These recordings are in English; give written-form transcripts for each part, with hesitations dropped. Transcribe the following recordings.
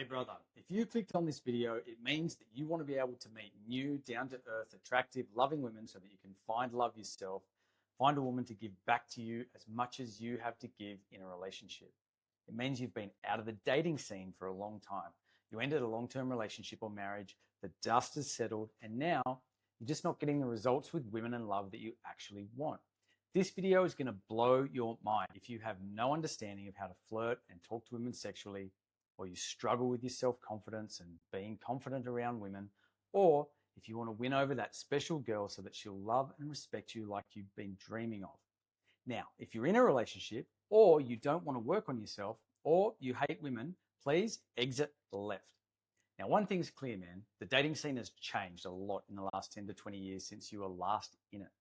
Hey brother, if you clicked on this video, it means that you want to be able to meet new, down-to-earth, attractive, loving women so that you can find love yourself, find a woman to give back to you as much as you have to give in a relationship. It means you've been out of the dating scene for a long time. You ended a long-term relationship or marriage, the dust has settled, and now you're just not getting the results with women and love that you actually want. This video is going to blow your mind if you have no understanding of how to flirt and talk to women sexually, or you struggle with your self-confidence and being confident around women, or if you want to win over that special girl so that she'll love and respect you like you've been dreaming of. Now, if you're in a relationship, or you don't want to work on yourself, or you hate women, please exit left. Now, one thing's clear, man. The dating scene has changed a lot in the last 10 to 20 years since you were last in it.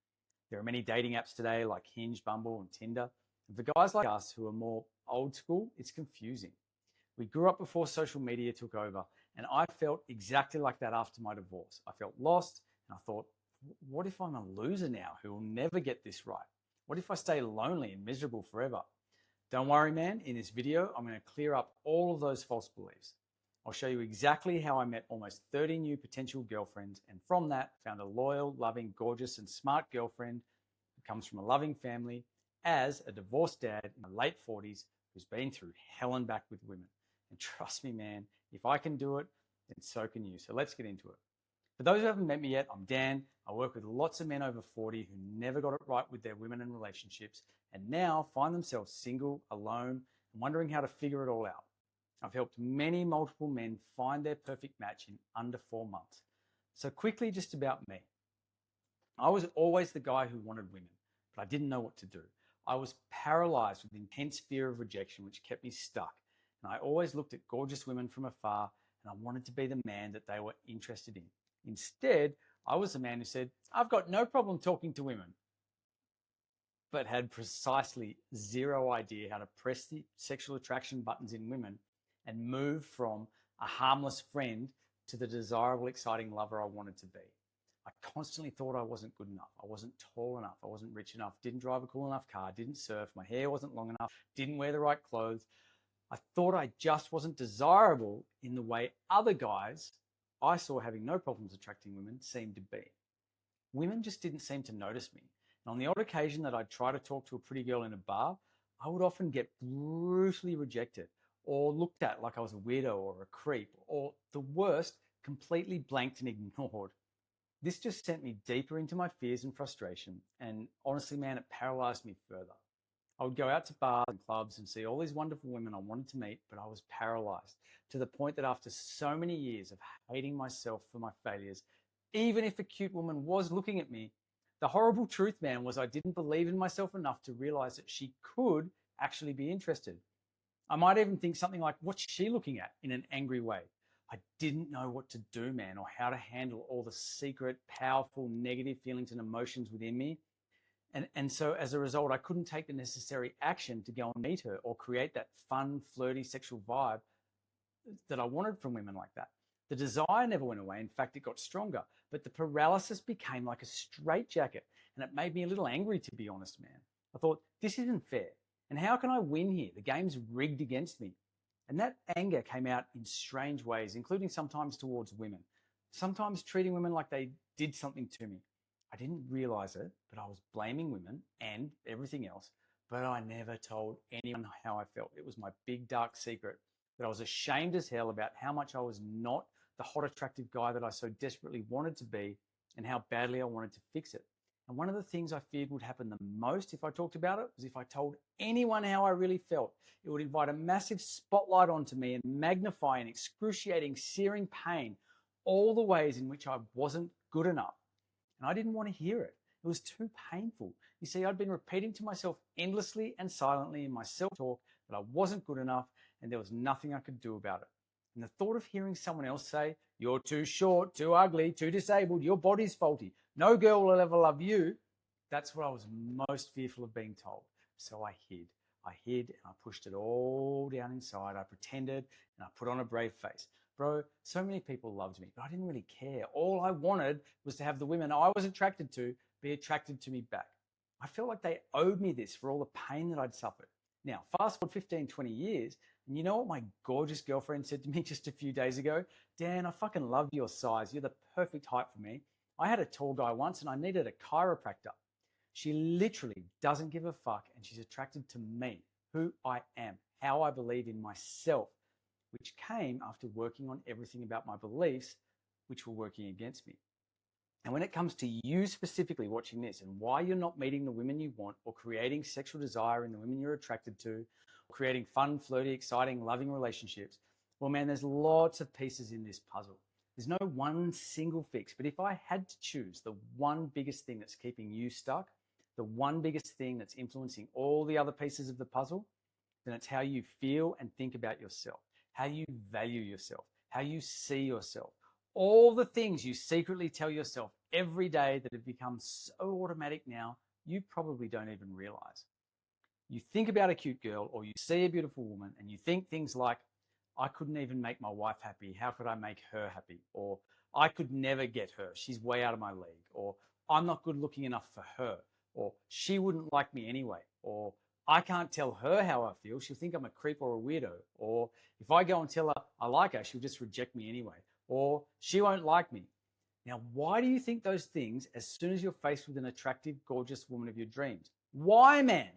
There are many dating apps today like Hinge, Bumble, and Tinder. And for guys like us who are more old school, it's confusing. We grew up before social media took over, and I felt exactly like that after my divorce. I felt lost, and I thought, what if I'm a loser now who will never get this right? What if I stay lonely and miserable forever? Don't worry, man. In this video, I'm going to clear up all of those false beliefs. I'll show you exactly how I met almost 30 new potential girlfriends, and from that, found a loyal, loving, gorgeous, and smart girlfriend who comes from a loving family as a divorced dad in the late 40s who's been through hell and back with women. And trust me, man, if I can do it, then so can you. So let's get into it. For those who haven't met me yet, I'm Dan. I work with lots of men over 40 who never got it right with their women and relationships and now find themselves single, alone, and wondering how to figure it all out. I've helped many multiple men find their perfect match in under 4 months. So quickly, just about me. I was always the guy who wanted women, but I didn't know what to do. I was paralyzed with intense fear of rejection, which kept me stuck. And I always looked at gorgeous women from afar, and I wanted to be the man that they were interested in. Instead, I was the man who said, I've got no problem talking to women, but had precisely zero idea how to press the sexual attraction buttons in women and move from a harmless friend to the desirable, exciting lover I wanted to be. I constantly thought I wasn't good enough. I wasn't tall enough. I wasn't rich enough. Didn't drive a cool enough car. Didn't surf. My hair wasn't long enough. Didn't wear the right clothes. I thought I just wasn't desirable in the way other guys I saw having no problems attracting women seemed to be. Women just didn't seem to notice me. And on the odd occasion that I'd try to talk to a pretty girl in a bar, I would often get brutally rejected or looked at like I was a weirdo or a creep, or the worst, completely blanked and ignored. This just sent me deeper into my fears and frustration. And honestly, man, it paralyzed me further. I would go out to bars and clubs and see all these wonderful women I wanted to meet, but I was paralyzed to the point that after so many years of hating myself for my failures, even if a cute woman was looking at me, the horrible truth, man, was I didn't believe in myself enough to realize that she could actually be interested. I might even think something like, what's she looking at, in an angry way? I didn't know what to do, man, or how to handle all the secret, powerful, negative feelings and emotions within me. And so as a result, I couldn't take the necessary action to go and meet her or create that fun, flirty, sexual vibe that I wanted from women like that. The desire never went away. In fact, it got stronger. But the paralysis became like a straitjacket. And it made me a little angry, to be honest, man. I thought, this isn't fair. And how can I win here? The game's rigged against me. And that anger came out in strange ways, including sometimes towards women. Sometimes treating women like they did something to me. I didn't realize it, but I was blaming women and everything else, but I never told anyone how I felt. It was my big, dark secret that I was ashamed as hell about how much I was not the hot, attractive guy that I so desperately wanted to be and how badly I wanted to fix it. And one of the things I feared would happen the most if I talked about it was if I told anyone how I really felt. It would invite a massive spotlight onto me and magnify in excruciating, searing pain all the ways in which I wasn't good enough. And I didn't want to hear it. It was too painful. You see, I'd been repeating to myself endlessly and silently in my self-talk that I wasn't good enough and there was nothing I could do about it. And the thought of hearing someone else say, you're too short, too ugly, too disabled, your body's faulty, no girl will ever love you, that's what I was most fearful of being told. So I hid. I hid and I pushed it all down inside. I pretended and I put on a brave face. Bro, so many people loved me, but I didn't really care. All I wanted was to have the women I was attracted to be attracted to me back. I felt like they owed me this for all the pain that I'd suffered. Now, fast forward 15, 20 years, And you know what my gorgeous girlfriend said to me just a few days ago? Dan, I fucking love your size. You're the perfect height for me. I had a tall guy once and I needed a chiropractor. She literally doesn't give a fuck and she's attracted to me, who I am, how I believe in myself, which came after working on everything about my beliefs, which were working against me. And when it comes to you specifically watching this and why you're not meeting the women you want or creating sexual desire in the women you're attracted to, or creating fun, flirty, exciting, loving relationships, well, man, there's lots of pieces in this puzzle. There's no one single fix, but if I had to choose the one biggest thing that's keeping you stuck, the one biggest thing that's influencing all the other pieces of the puzzle, then it's how you feel and think about yourself, how you value yourself, how you see yourself. All the things you secretly tell yourself every day that have become so automatic now, you probably don't even realize. You think about a cute girl or you see a beautiful woman and you think things like, I couldn't even make my wife happy. How could I make her happy? Or I could never get her. She's way out of my league. Or I'm not good looking enough for her. Or she wouldn't like me anyway. Or I can't tell her how I feel. She'll think I'm a creep or a weirdo. Or if I go and tell her I like her, she'll just reject me anyway. Or she won't like me. Now, why do you think those things as soon as you're faced with an attractive, gorgeous woman of your dreams? Why, man?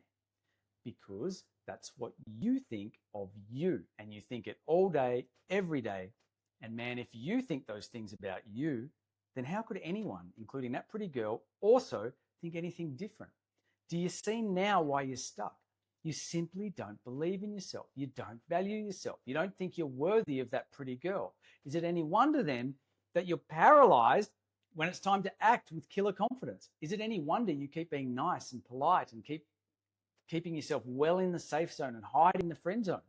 Because that's what you think of you, and you think it all day, every day. And man, if you think those things about you, then how could anyone, including that pretty girl, also think anything different? Do you see now why you're stuck? You simply don't believe in yourself. You don't value yourself. You don't think you're worthy of that pretty girl. Is it any wonder then that you're paralyzed when it's time to act with killer confidence? Is it any wonder you keep being nice and polite and keeping yourself well in the safe zone and hiding the friend zone?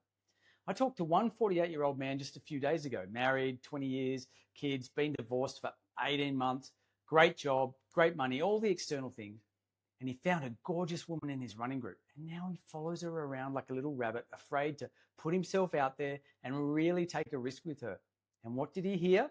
I talked to one 48-year-old man just a few days ago, married, 20 years, kids, been divorced for 18 months, great job, great money, all the external things. And he found a gorgeous woman in his running group. And now he follows her around like a little rabbit, afraid to put himself out there and really take a risk with her. And what did he hear?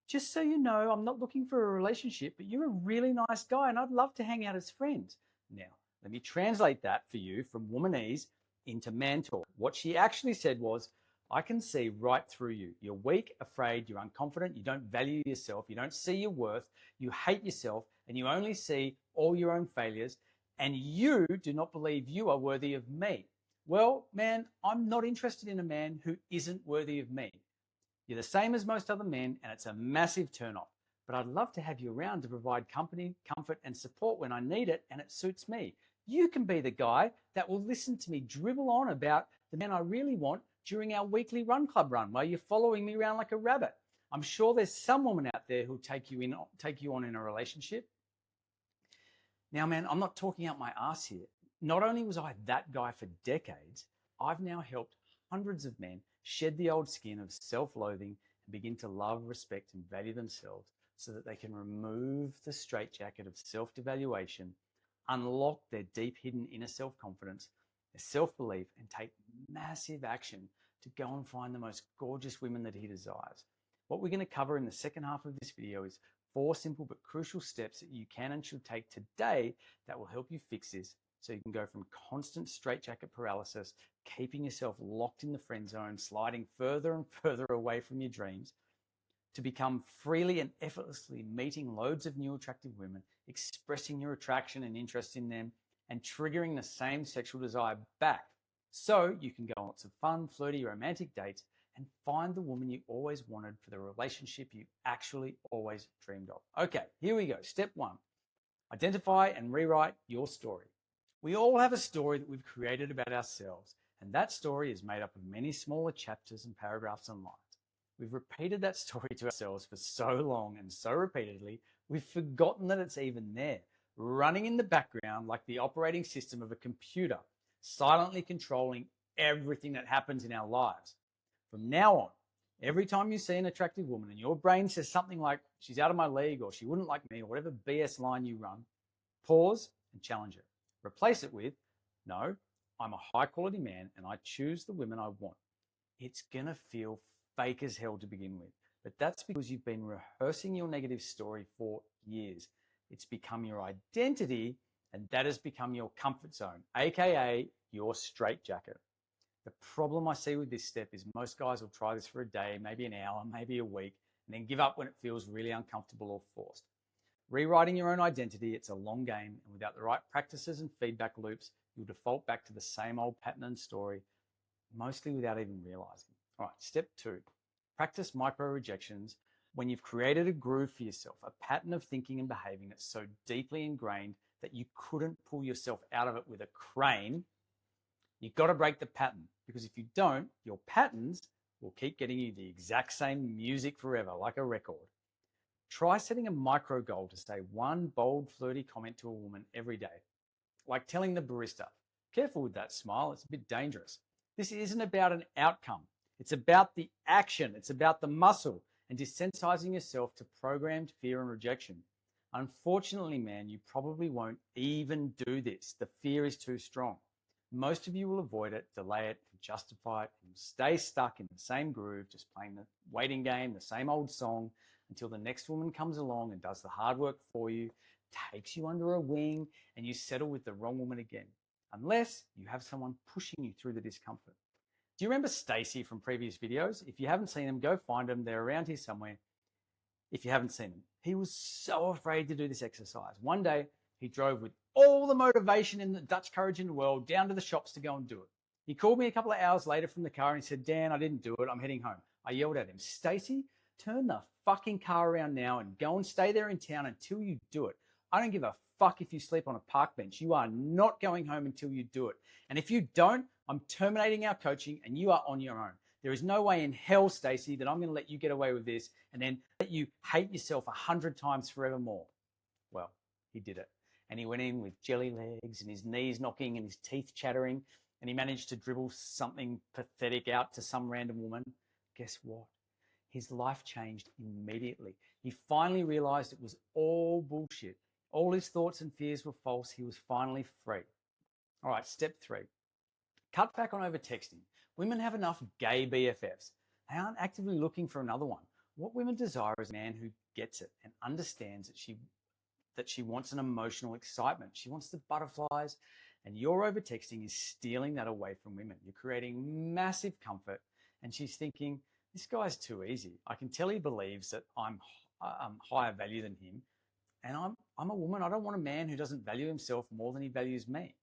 Just so you know, I'm not looking for a relationship, but you're a really nice guy and I'd love to hang out as friends. Now, let me translate that for you from womanese into man talk. What she actually said was, I can see right through you. You're weak, afraid, you're unconfident, you don't value yourself, you don't see your worth, you hate yourself, and you only see all your own failures, and you do not believe you are worthy of me. Well, man, I'm not interested in a man who isn't worthy of me. You're the same as most other men, and it's a massive turn-off. But I'd love to have you around to provide company, comfort, and support when I need it, and it suits me. You can be the guy that will listen to me dribble on about the man I really want during our weekly run club run while you're following me around like a rabbit. I'm sure there's some woman out there who'll take you on in a relationship. Now, man, I'm not talking out my ass here. Not only was I that guy for decades, I've now helped hundreds of men shed the old skin of self-loathing and begin to love, respect, and value themselves so that they can remove the straitjacket of self-devaluation, unlock their deep hidden inner self-confidence, their self-belief, and take massive action to go and find the most gorgeous women that he desires. What we're going to cover in the second half of this video is 4 simple but crucial steps that you can and should take today that will help you fix this so you can go from constant straitjacket paralysis, keeping yourself locked in the friend zone, sliding further and further away from your dreams, to become freely and effortlessly meeting loads of new attractive women, expressing your attraction and interest in them, and triggering the same sexual desire back so you can go on lots of fun, flirty, romantic dates and find the woman you always wanted for the relationship you actually always dreamed of. Okay, here we go. Step 1, identify and rewrite your story. We all have a story that we've created about ourselves, and that story is made up of many smaller chapters and paragraphs and lines. We've repeated that story to ourselves for so long and so repeatedly, we've forgotten that it's even there, running in the background like the operating system of a computer, silently controlling everything that happens in our lives. From now on, every time you see an attractive woman and your brain says something like, she's out of my league or she wouldn't like me or whatever BS line you run, pause and challenge it. Replace it with, no, I'm a high quality man and I choose the women I want. It's going to feel fake as hell to begin with, but that's because you've been rehearsing your negative story for years. It's become your identity and that has become your comfort zone, aka your straitjacket. The problem I see with this step is most guys will try this for a day, maybe an hour, maybe a week, and then give up when it feels really uncomfortable or forced. Rewriting your own identity, it's a long game, and without the right practices and feedback loops, you'll default back to the same old pattern and story, mostly without even realizing. All right, step 2, practice micro rejections. When you've created a groove for yourself, a pattern of thinking and behaving that's so deeply ingrained that you couldn't pull yourself out of it with a crane, you've got to break the pattern, because if you don't, your patterns will keep getting you the exact same music forever, like a record. Try setting a micro goal to say one bold, flirty comment to a woman every day, like telling the barista, "Careful with that smile, it's a bit dangerous." This isn't about an outcome. It's about the action. It's about the muscle and desensitizing yourself to programmed fear and rejection. Unfortunately, man, you probably won't even do this. The fear is too strong. Most of you will avoid it, delay it, and justify it, and stay stuck in the same groove, just playing the waiting game, the same old song, until the next woman comes along and does the hard work for you, takes you under a wing, and you settle with the wrong woman again, unless you have someone pushing you through the discomfort. Do you remember Stacy from previous videos? If you haven't seen them, go find them. They're around here somewhere. If you haven't seen them, he was so afraid to do this exercise. One day, he drove with all the motivation and the Dutch courage in the world down to the shops to go and do it. He called me a couple of hours later from the car and he said, "Dan, I didn't do it. I'm heading home." I yelled at him, "Stacy, turn the fucking car around now and go and stay there in town until you do it. I don't give a fuck if you sleep on a park bench. You are not going home until you do it. And if you don't, I'm terminating our coaching and you are on your own. There is no way in hell, Stacy, that I'm going to let you get away with this and then let you hate yourself 100 times forevermore." Well, he did it. And he went in with jelly legs and his knees knocking and his teeth chattering, and he managed to dribble something pathetic out to some random woman. Guess what? His life changed immediately. He finally realized it was all bullshit. All his thoughts and fears were false. He was finally free. All right, step 3. Cut back on over texting. Women have enough gay BFFs. They aren't actively looking for another one. What women desire is a man who gets it and understands that she wants an emotional excitement. She wants the butterflies, and your over texting is stealing that away from women. You're creating massive comfort, and she's thinking, "This guy's too easy. I can tell he believes that I'm higher value than him, and I'm a woman. I don't want a man who doesn't value himself more than he values me."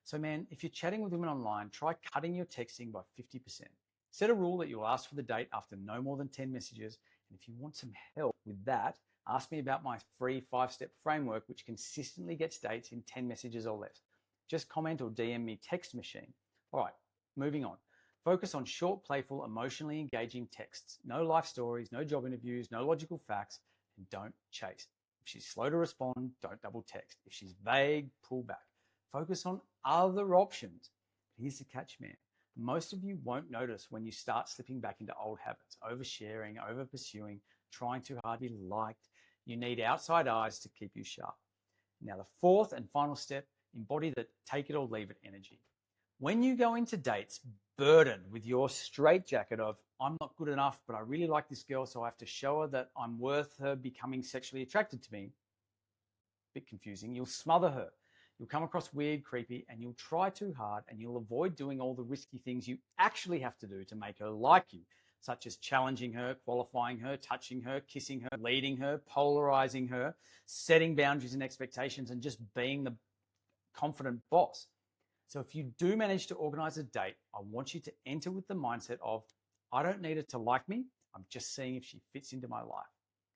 So, man, if you're chatting with women online, try cutting your texting by 50%. Set a rule that you'll ask for the date after no more than 10 messages. And if you want some help with that, ask me about my free 5-step framework, which consistently gets dates in 10 messages or less. Just comment or DM me text machine. All right, moving on. Focus on short, playful, emotionally engaging texts. No life stories, no job interviews, no logical facts, and don't chase. If she's slow to respond, don't double text. If she's vague, pull back. Focus on other options. Here's the catch, man. Most of you won't notice when you start slipping back into old habits, oversharing, over pursuing, trying too hard to be liked. You need outside eyes to keep you sharp. Now, the 4th and final step, embody the take it or leave it energy. When you go into dates burdened with your straitjacket of, "I'm not good enough, but I really like this girl, so I have to show her that I'm worth her becoming sexually attracted to me," bit confusing, you'll smother her. You'll come across weird, creepy, and you'll try too hard, and you'll avoid doing all the risky things you actually have to do to make her like you, such as challenging her, qualifying her, touching her, kissing her, leading her, polarizing her, setting boundaries and expectations, and just being the confident boss. So if you do manage to organize a date, I want you to enter with the mindset of, "I don't need her to like me. I'm just seeing if she fits into my life."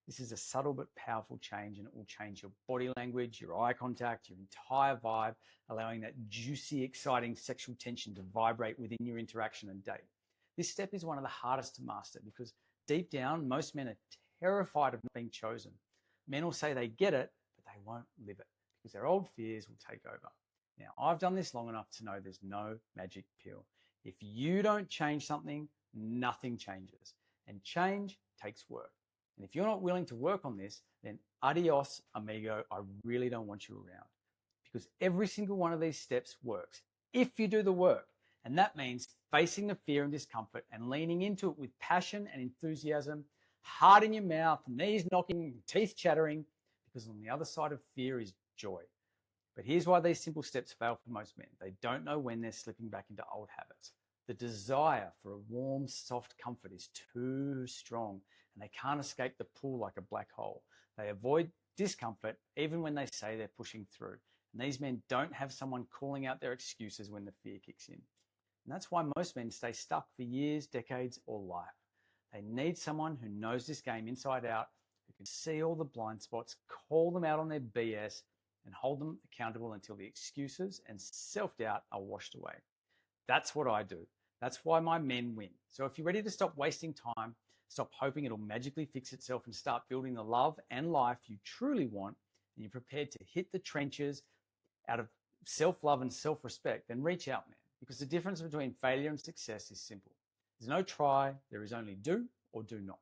This is a subtle but powerful change, and it will change your body language, your eye contact, your entire vibe, allowing that juicy, exciting sexual tension to vibrate within your interaction and date. This step is one of the hardest to master because deep down, most men are terrified of not being chosen. Men will say they get it, but they won't live it because their old fears will take over. Now, I've done this long enough to know there's no magic pill. If you don't change something, nothing changes. And change takes work. And if you're not willing to work on this, then adios, amigo. I really don't want you around. Because every single one of these steps works if you do the work. And that means facing the fear and discomfort and leaning into it with passion and enthusiasm, heart in your mouth, knees knocking, teeth chattering, because on the other side of fear is joy. But here's why these simple steps fail for most men. They don't know when they're slipping back into old habits. The desire for a warm, soft comfort is too strong, and they can't escape the pull like a black hole. They avoid discomfort even when they say they're pushing through. And these men don't have someone calling out their excuses when the fear kicks in. And that's why most men stay stuck for years, decades, or life. They need someone who knows this game inside out, who can see all the blind spots, call them out on their BS, and hold them accountable until the excuses and self-doubt are washed away. That's what I do. That's why my men win. So if you're ready to stop wasting time, stop hoping it'll magically fix itself, and start building the love and life you truly want, and you're prepared to hit the trenches out of self-love and self-respect, then reach out, man. Because the difference between failure and success is simple. There's no try, there is only do or do not.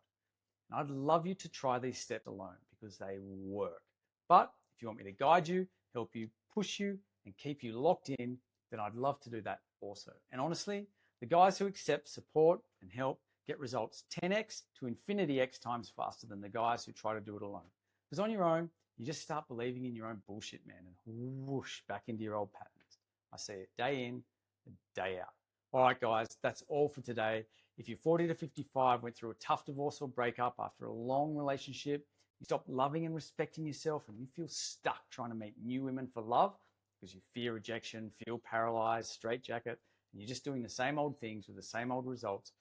And I'd love you to try these steps alone because they work. But if you want me to guide you, help you, push you, and keep you locked in, then I'd love to do that also. And honestly, the guys who accept support and help get results 10x to infinity x times faster than the guys who try to do it alone. Because on your own, you just start believing in your own bullshit, man, and whoosh, back into your old patterns. I see it day in and day out. All right, guys, that's all for today. If you're 40 to 55, went through a tough divorce or breakup after a long relationship, you stop loving and respecting yourself, and you feel stuck trying to meet new women for love because you fear rejection, feel paralyzed, straitjacket, and you're just doing the same old things with the same old results,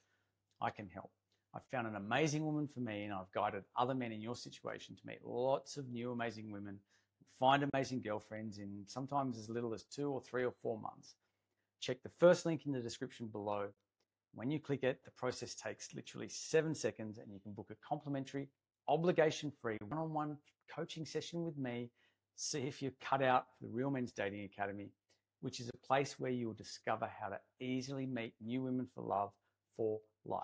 I can help. I've found an amazing woman for me, and I've guided other men in your situation to meet lots of new amazing women, find amazing girlfriends in sometimes as little as 2 or 3 or 4 months. Check the first link in the description below. When you click it, the process takes literally 7 seconds, and you can book a complimentary, obligation-free one-on-one coaching session with me. See if you're cut out for the Real Men's Dating Academy, which is a place where you will discover how to easily meet new women for love for life.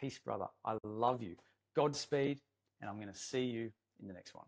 Peace, brother. I love you. Godspeed, and I'm going to see you in the next one.